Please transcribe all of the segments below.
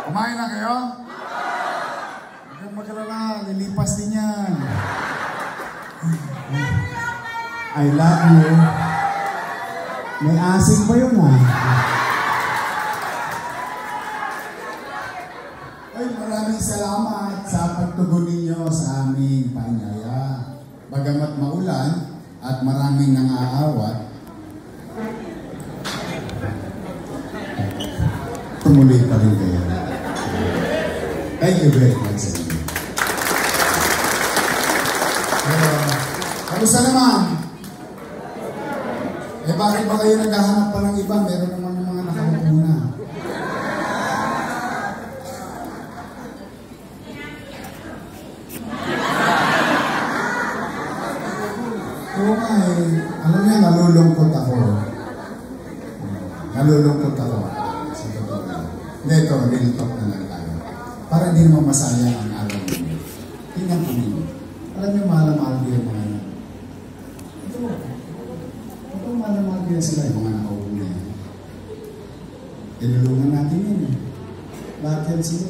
Kumain na kayo? Huwag kang magalala, lilipas din yan. I love you. May asin pa yun Ay, maraming salamat sa pagtugon ninyo sa aming paanyaya. Bagamat maulan at maraming nangaawat, tumuloy pa rin kayo. Thank you very much sa inyo. Kamusta naman? Bakit ba kayo naghahanap pa ng iba? Meron naman ng mga nakamuna. Oo nga alam niya, nalulungkot ako. Nalulungkot ako. Hindi, ito, real talk na lang tayo. Para hindi naman masaya ang araw ninyo. Tingnan ko ninyo. Alam niyo, mahal-mahal ko yung mga yan. Ito, mahal-mahal ko yan sila, yung mga nakaupo yan. Tinulungan natin yun Lahat yan sila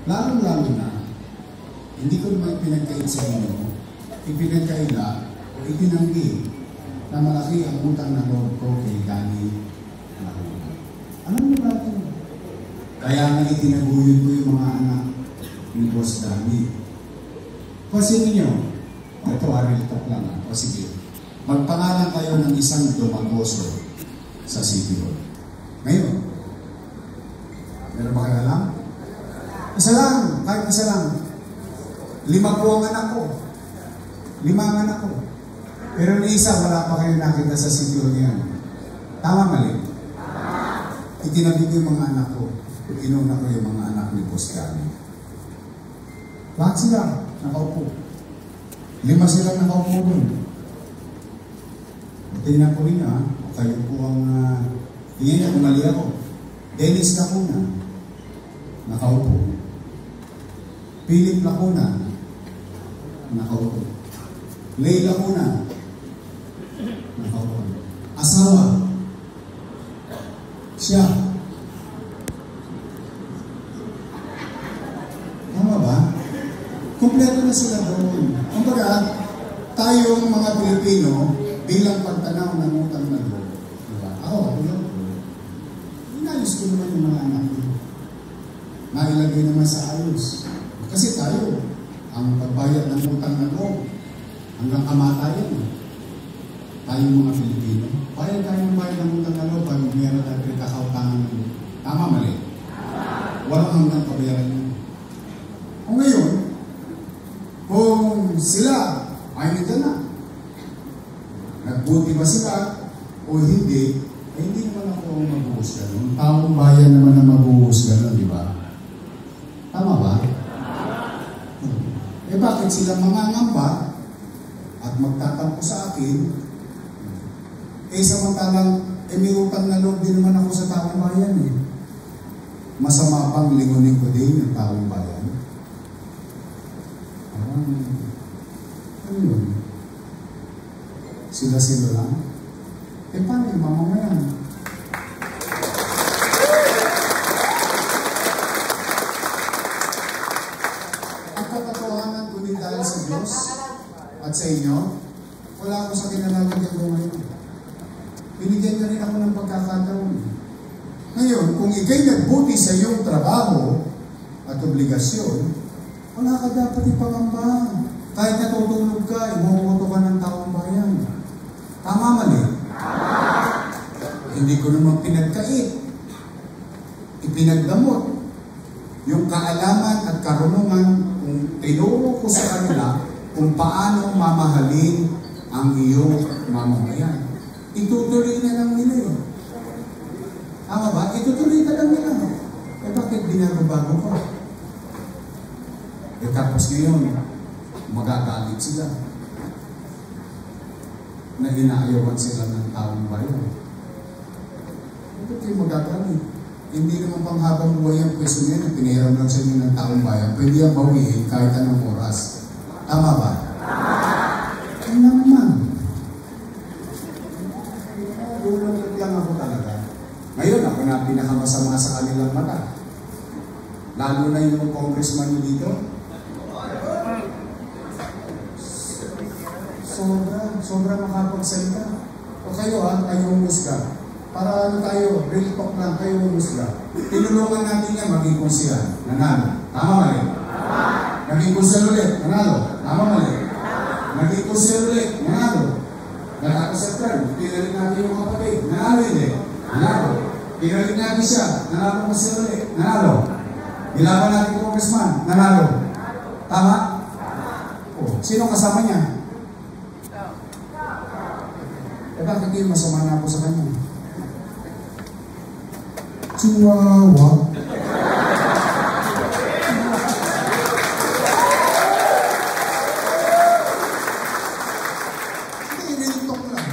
Lalo-lalo na, hindi ko naman pinagkait sa inyo, ipinagkaila o itinanggi na malaki ang utang na loob ko kay Danny. Alam mo natin, kaya nga itinaguyod ko yung mga anak ni Boss Danny. Kasi ninyo, ito real talk lang O sige, magpangalan kayo ng isang dumagoso sa City Hall. Ngayon, meron ba kayo alam? Isa lang, kahit isa lang. 5 po ang anak ko. 5 ang anak ko. Pero ni isa, wala pa kayo nakita sa City Hall niyan. Tama, mali? Itinabi ko yung mga anak ko. Inuna ko yung mga anak ni Boss Danny. Bakit sila nakaupo? 5 sila nakaupo doon. Tingnan ko rin kayo po ang tingin niya kung mali ako. Dennis Lacuna, nakaupo. Philip Lacuna, nakaupo. Lay Lacuna, nakaupo. Asawa, siya. Tama ba? Kompleto na sila doon. Kumbaga, tayong mga Pilipino, bilang pagtanaw ng utang na loob. Diba? Ako yun. Inalis ko naman yung mga anak ko. Nailagay naman sa ayos. Kasi tayo, ang pagbayad ng utang na loob, hanggang kamatayan. Tayong mga Pilipino, bayad tayo ng bayad ng utang na loob pag meron tayo pinakautangan ng loob. Tama, mali? Walang hanggang kabayaran yun. O ngayon, kung sila ay nito na, nagbuti ba sila o hindi, eh hindi naman ako magbuhos gano'n. Taong bayan naman na magbuhos gano'n, di ba? Tama ba? Eh bakit sila mangangamba at magtatampo sa akin? Eh samantalang, may utang na loob din naman ako sa taong bayan Masama pang lingunin ko din yung taong bayan. Ano yun? Sila-sila lang? Eh paano yung mamamayan? Ang katotohanan ko din dahil sa Diyos at sa inyo, wala ako sa kinalalagyan ko ngayon. Binigyan na rin ako ng pagkakataon. Ngayon, kung ikay nagbuti sa iyong trabaho at obligasyon, wala ka dapat ipangamba. Kahit natutulog ka, imumoto ka ng taong bayan. Tama, mali? Hindi ko naman pinagkait. Ipinagdamot. Yung kaalaman at karunungan kung tinuro ko sa kanila kung paano mamahalin ang iyong mamamayan. Itutuloy na lang nila Tama ba? Itutuloy na lang nila. Eh bakit binabago ko? Eh tapos ngayon, magagalit sila na inaayawan sila ng taong bayan. Ito kayo magagalit. Hindi naman panghabang buhay ang pwesto niya na pinahiram lang sa inyo ng taong bayan. Pwede yan bawiin kahit anong oras. Tama ba? Ay naman. Lulungkot lang ako talaga. Ngayon ako na pinakamasama sa kanilang mata. Lalo na yung congressman nyo dito. Sobra makapagsalita. O kayo kayo umusga. Para ano tayo, real talk lang, kayo umusga. Tinulungan natin yan, maging konsyal. Nanalo. Tama mali? Naging konsyal ulit. Nanalo. Tama mali? Naging konsyal ulit. Nanalo. Nagkakasal. Pinalit natin yung kapatid. Nanalo hindi. Nanalo. Pinalit natin siya. Nanalo konsyal ulit. Nanalo. Nilaban natin yung congressman. Nanalo. Tama? O, sino kasama niya? Bakit yung masama na ako sa kanya? Chihuahua. Hindi, nilitok lang.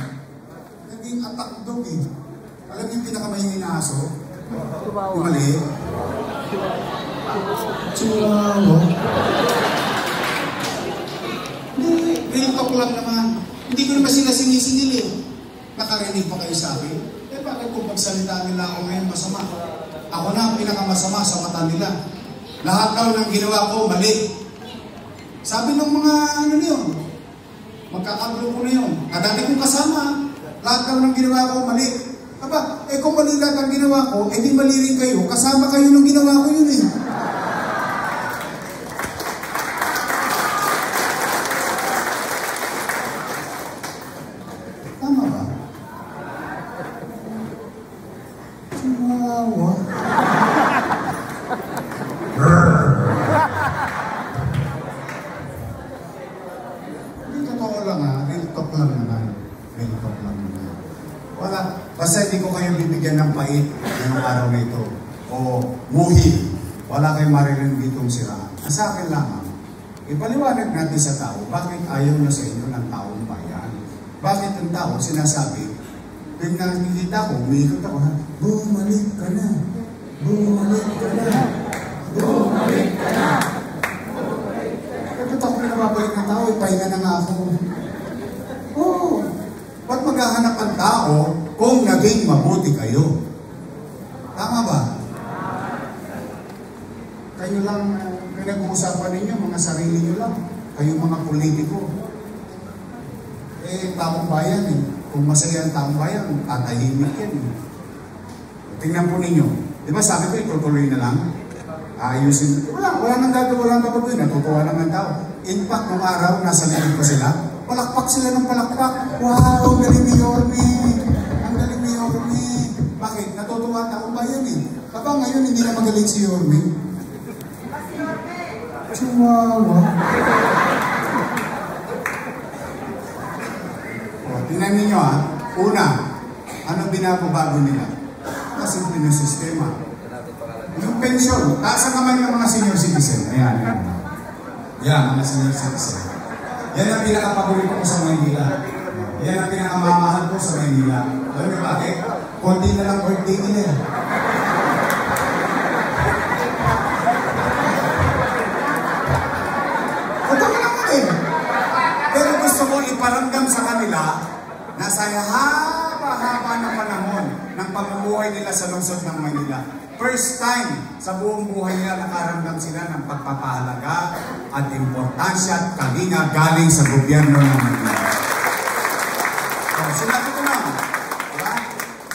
Naging attack dog eh. Alam yung pinakamahingin na aso? Yung mali? Chihuahua. Hindi, nilitok lang naman. Hindi ko naman sila sinisinil eh. Nakarinig pa kayo sa akin? Eh bakit kung pagsalita nila ako ngayon masama? Ako na ang pinakamasama sa mata nila. Lahat daw ng ginawa ko, mali. Sabi ng mga ano niyon, magkakagrupo na yun. Kadami kong kasama, lahat daw ng ginawa ko, mali. Aba, kung mali lahat ang ginawa ko, di mali rin kayo. Kasama kayo ng ginawa ko yun eh. Tama ba? Chihuahua. Hindi totoo lang real talk lang naman. Real talk lang naman. Wala, basta hindi ko kayo bibigyan ng pait ngayong araw na ito. O muhi. Wala kayong maririnig ditong siraan. Sa akin lamang, ipaliwanag natin sa tao, bakit ayaw na sa inyo ng taong bayan? Bakit ang tao sinasabi, pag nakikita ko, umiikot ako, bumalik ka na. Bumalik ka na. Bumalik ka na. Bakit ako pinababalik ng tao? Ipahinga na nga ako. Oo. Ba't maghahanap ang tao kung naging mabuti kayo? Tama ba? Kayo lang, pinag-uusapan ninyo, mga sarili nyo lang. Kayo mga politiko. Taong bayan Kung masaya ang taong bayan, tatahimik yan. Tingnan po ninyo. Di ba sabi ko, itutuloy na lang? Ayusin. Wala nang gagawin, wala nang gagawin. Natutuwa lang ang tao. In fact, nung araw, nasa likod pa sila. Palakpak sila ng palakpak. Wow, ang galing ni Yorme. Ang galing ni Yorme. Bakit? Natutuwa ang taong bayan Kapag ngayon, hindi na magaling si Yorme. Chihuahua. Tingnan ninyo Una, ano binabago nila? Simple na sistema. Yung pensyon, taas ang kamay ng mga senior citizen. Ayan. Yan, mga senior citizen. Yan ang pinakapaborito ko sa Maynila. Yan ang pinakamamahal ko sa Maynila. Alam niyo bakit? Konti na lang birthday nila. Pero gusto ko iparamdam sa kanila na sa haba-haba ng panahon ng pamumuhay nila sa lungsod ng Maynila. First time sa buong buhay nila nakaramdam sila ng pagpapahalaga at importansya at kalinga galing sa gobyerno ng Maynila. Sinabi ko lang, diba?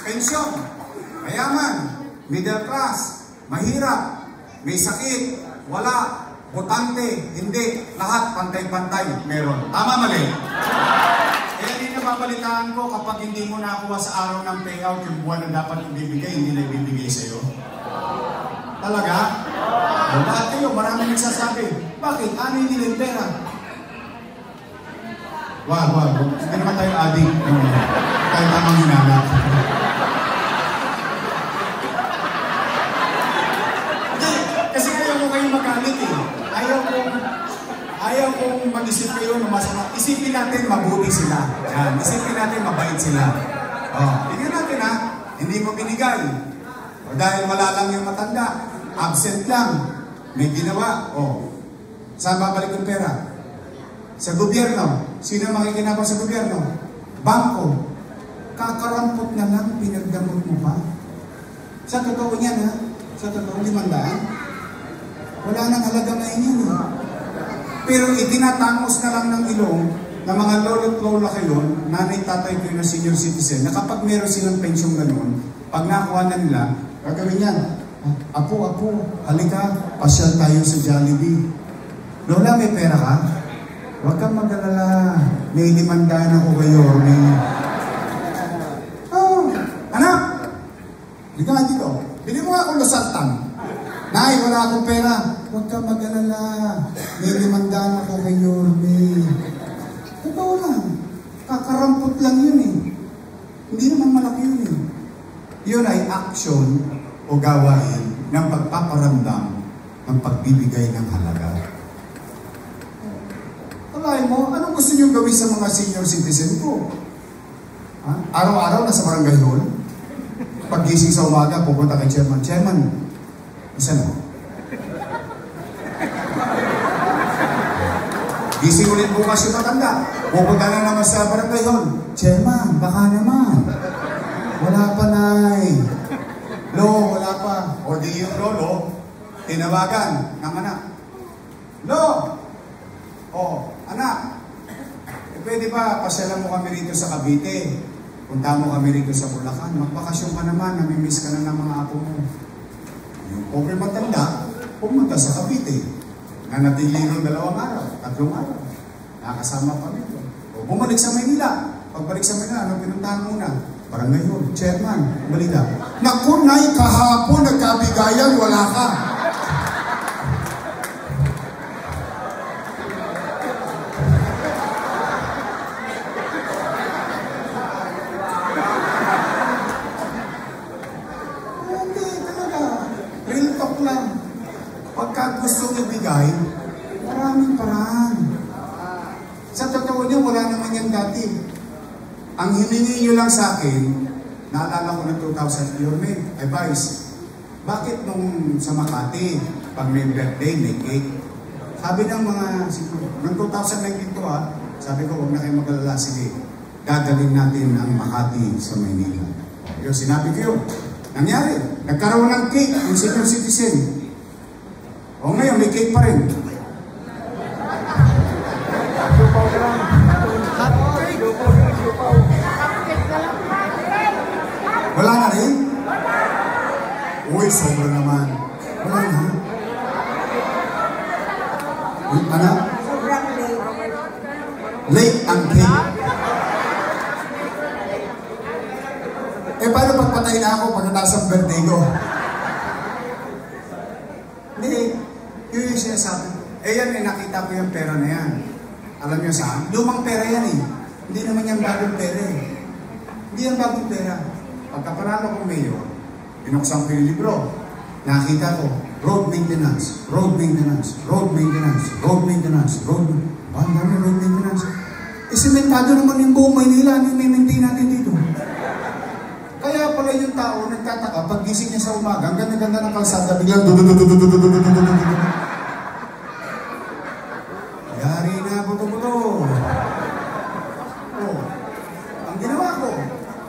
Pensyon, mayaman, middle class, mahirap, may sakit, wala, botante, hindi, lahat pantay-pantay meron. Tama mali? Kaya din nababalitaan ko kapag hindi mo nakuha sa araw ng payout yung buwan na dapat ibibigay, hindi na ibibigay sa'yo. Talaga? Lahat kayo, marami nagsasabi. Bakit? Ano hindi nila yung pera? Wag. Hindi naman tayo adik. Tayo tamang hinanap. Kasi ayaw ko kayo magalit Ayaw kong mag-isip kayo ng masama. Isipin natin mabuti sila. Yan. Isipin natin mabait sila. Tingnan natin hindi mo binigay. Dahil wala lang yung matanda. Absent lang. May ginawa. Saan babalik yung pera? Sa gobyerno. Sino makikinabang sa gobyerno? Bangko. Kakarampot na lang, pinagdamot mo pa. Sa totoo niyan Sa totoo, 500. Wala nang halaga ngayon yun. Pero itinatangos na lang ng ilong na mga lolo't lola kayo, nanay tatay kayo na senior citizen, na kapag meron silang pensyong ganun, pag nakuha na nila, gagawin yan. Apo, halika, pasyal tayo sa Jollibee. Lola, may pera ka? Huwag kang mag-alala. May 500 ako kayo. Anak! Halika nga dito. Bili mo nga akong losartan. Nay, wala akong pera. Huwag kang mag-alala. May 500 ako kayo. Totoo lang. Kakarampot lang yun eh. Hindi naman malaki yun eh. Yun ay action o gawain ng pagpaparamdam ng pagbibigay ng halaga. Alay mo, anong gusto niyo gawin sa mga senior citizen ko? Araw-araw nasa barangay hall? Paggising sa umaga, pupunta kay chairman. Chairman, isa na. Gising ulit bukas yung matanda. Pupunta na naman sa barangay hall. Chairman, baka naman. Wala pa, Nay. Lo, wala pa. O di yung lolo, tinawagan ng anak. Lo! Anak, pwede ba pasyalan mo kami rito sa Cavite? Punta mo kami rito sa Bulacan. Magbakasyon ka naman, namimiss ka na ng mga apo mo. Yung pobre matanda, pumunta sa Cavite. Nanatili ng 2 araw, 3 araw. Nakasama pa nito. O bumalik sa Maynila. Pagbalik sa Maynila, anong pinuntahan muna? Parang ngayon, chairman, balita. Naku, Nay, kahapon nagkabigayan, wala ka. Hindi, talaga. Real talk lang. Pagka gusto ibigay, maraming paraan. Sa totoo niya, wala naman yan dati. Ang hiningi nyo lang sa akin, naalala ko ng 2000, your advice, bakit nung sa Makati, pag may birthday, may cake, sabi ng mga, noong 2019 to sabi ko, huwag na kayo mag-alala, sige, gagaling natin ang Makati sa Maynila. Yung sinabi ko yun, nangyari, nagkaroon ng cake, yung senior citizen. O ngayon, may cake pa rin. Wala na rin? Uy, sobra naman. Wala na. Uy, anak? Sobrang late. Late ang cake. Paano pagpatay na ako pag nasa birthday ko? Hindi. Yun yung sinasabi. Yan, nakita ko yung pera na yan. Alam niyo saan? Lumang pera yan eh. Hindi naman yung bagong pera eh. Hindi yung bagong pera. Pagkapanalo kong mayor, binuksan ko yung libro. Nakita ko, road maintenance, road maintenance, road maintenance, road maintenance, road maintenance. Sementado naman yung buong Maynila, ano yung may-maintain natin dito? Kaya pala yung tao nagtataka, pag gising niya sa umaga, ang ganda-ganda ng kalsada, biglang yari na, buto-buto. Ang ginawa ko,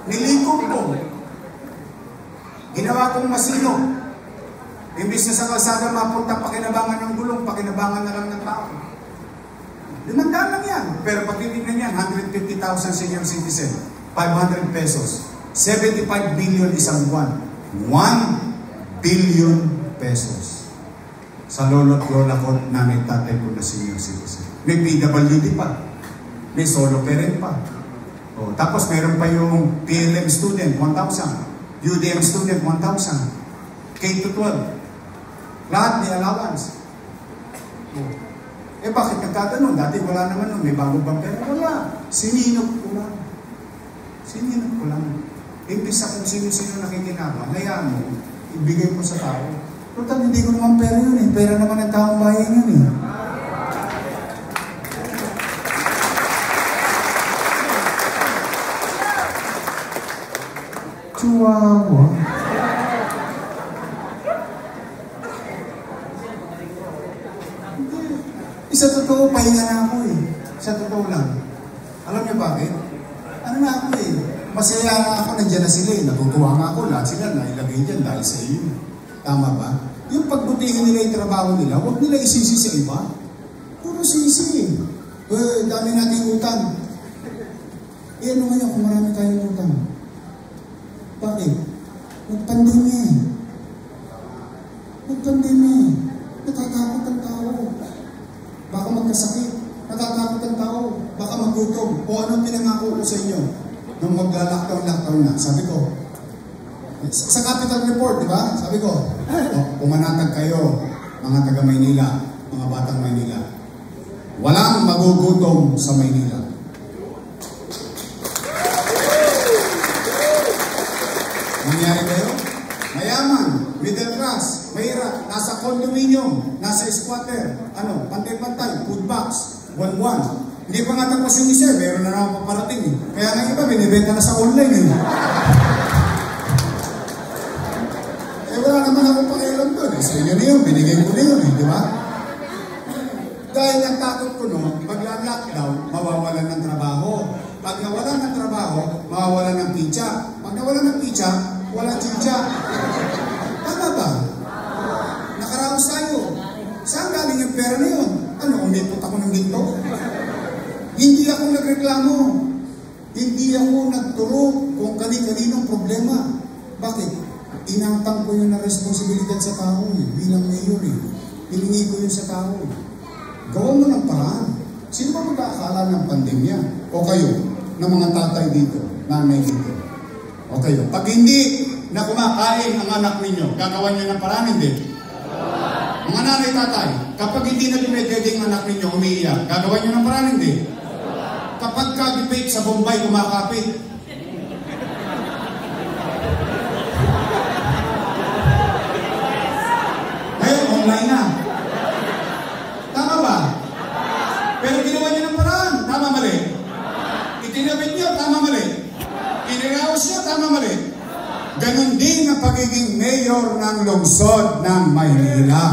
nilikom ko. Ginawa kong masino. Imbis na sa kalsada mapunta, pakinabangan ng gulong, pakinabangan na lang ng tao. 500 lang yan. Pero pag titignan yan, 150,000 senior citizen, 500 pesos, 75 billion isang buwan. 1 billion pesos. Sa lolo't lola ko, nanay tatay ko na senior citizen. May PWD pa. May solo parent pa. Tapos meron pa yung PLM student, 1,000. UDM student, 1,000. K-12. Lahat may allowance. Bakit nagkaganon? Dati wala naman nun. May bagong bang pera? Wala. Sininok ko lang. Sininok ko lang. Imbis sa kung sino-sino nakikinama, hayaan mo, ibigay mo sa tao. Total, hindi ko naman pera yun eh. Pera naman ang taong bayan yun eh. Chihuahua. Sa totoo, pahinga na ako eh. Sa totoo lang. Alam niyo bakit? Ano na ako eh. Masaya na ako, nandiyan na sila eh. Natutuwa nga ako, lahat sila nailagay dyan dahil sa iyo. Tama ba? Yung pagbutihin nila yung trabaho nila, huwag nila isisi sa iba. Puro sisi. Dami nating utang. Ano ngayon kung marami tayong utang? Bakit? Nagpandemya. Natatakot ang tao. Baka magkasakit. Natatakot ang tao. Baka magutom. O anong pinangako ko sa inyo? Nung mag-lockdown na, sabi ko, sa Capital Report, di ba? Sabi ko, pumanatag kayo, mga taga Maynila, mga batang Maynila. Walang magugutom sa Maynila. Nangyari kayo? Mayaman, middle class, mahirap, nasa condominium, nasa squatter, pantay-pantay, food box, buwan-buwan. Hindi pa nga tapos yung isa, meron na naman paparating. Kaya nga iba, binibenta na sa online. Wala naman akong pakialam doon. Sa inyo na yun, binigay ko na yun, di ba? Dahil ang takot ko noon, pag-lockdown, mawawalan ng trabaho. Pag nawalan ng trabaho, mawawalan ng pizza. Pag nawalan ng pizza, walang chicha. Tama ba? Nakaraos tayo. Saan galing yung pera na yun? Umipot ako ng ginto? Hindi ako nagreklamo. Hindi ako nagturo kung kani-kaninong problema. Bakit? Inatang ko yun na responsibilidad sa tao bilang mayor. Hilingi ko yun sa tao. Gawa mo ng paraan. Sino ba mag-aakala ng pandemya? O kayo, ng mga tatay dito, nanay dito? O kayo, pag hindi na kumakain ang anak ninyo, gagawan nyo ng paraan, hindi? Mga nanay, tatay, kapag hindi na dumededing anak ninyo umiiyak, gagawan nyo ng paraan, hindi? Kapag ka-debate sa Bombay, kumakapit, online na. Tama ba? Pero ginawa niyo ng paraan. Tama, mali? Itinabit niyo, tama, mali? Iniraos niyo, tama, mali? Ganon din ang pagiging mayor ng lungsod ng Maynila.